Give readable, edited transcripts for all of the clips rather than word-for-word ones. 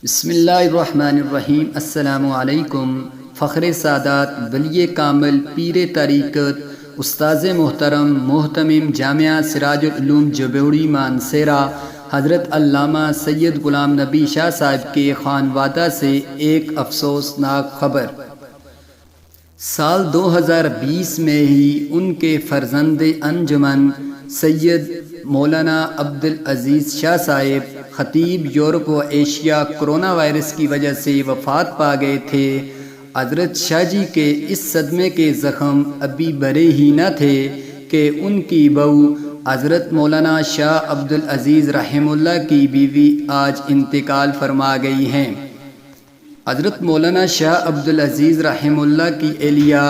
بسم اللہ الرحمن الرحیم۔ السلام علیکم۔ فخر سادات ولی کامل پیر طریقت استاذ محترم محتمم جامعہ سراج العلوم جبوڑی مانسیرہ حضرت علامہ سید غلام نبی شاہ صاحب کے خانوادہ سے ایک افسوسناک خبر۔ سال 2020 میں ہی ان کے فرزند انجمن سید مولانا عبدالعزیز شاہ صاحب خطیب یورپ و ایشیا کرونا وائرس کی وجہ سے وفات پا گئے تھے۔ حضرت شاہ جی کے اس صدمے کے زخم ابھی بھرے ہی نہ تھے کہ ان کی بہو حضرت مولانا شاہ عبدالعزیز رحمہ اللہ کی بیوی آج انتقال فرما گئی ہیں۔ حضرت مولانا شاہ عبدالعزیز رحمہ اللہ کی اہلیہ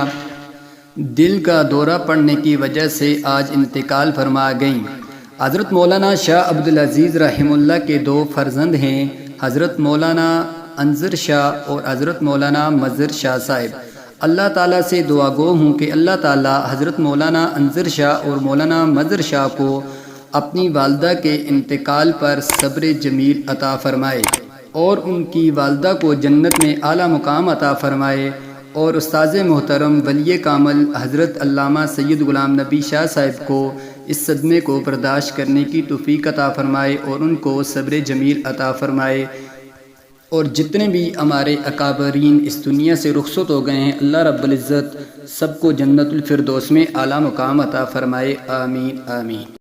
دل کا دورہ پڑنے کی وجہ سے آج انتقال فرما گئیں۔ حضرت مولانا شاہ عبدالعزیز رحمہ اللہ کے دو فرزند ہیں، حضرت مولانا انظر شاہ اور حضرت مولانا مظہر شاہ صاحب۔ اللہ تعالیٰ سے دعا گو ہوں کہ اللہ تعالیٰ حضرت مولانا انظر شاہ اور مولانا مظہر شاہ کو اپنی والدہ کے انتقال پر صبر جمیل عطا فرمائے اور ان کی والدہ کو جنت میں اعلیٰ مقام عطا فرمائے، اور استاذ محترم ولی کامل حضرت علامہ سید غلام نبی شاہ صاحب کو اس صدمے کو برداشت کرنے کی توفیق عطا فرمائے اور ان کو صبر جمیل عطا فرمائے، اور جتنے بھی ہمارے اکابرین اس دنیا سے رخصت ہو گئے ہیں اللہ رب العزت سب کو جنت الفردوس میں اعلیٰ مقام عطا فرمائے، آمین آمین۔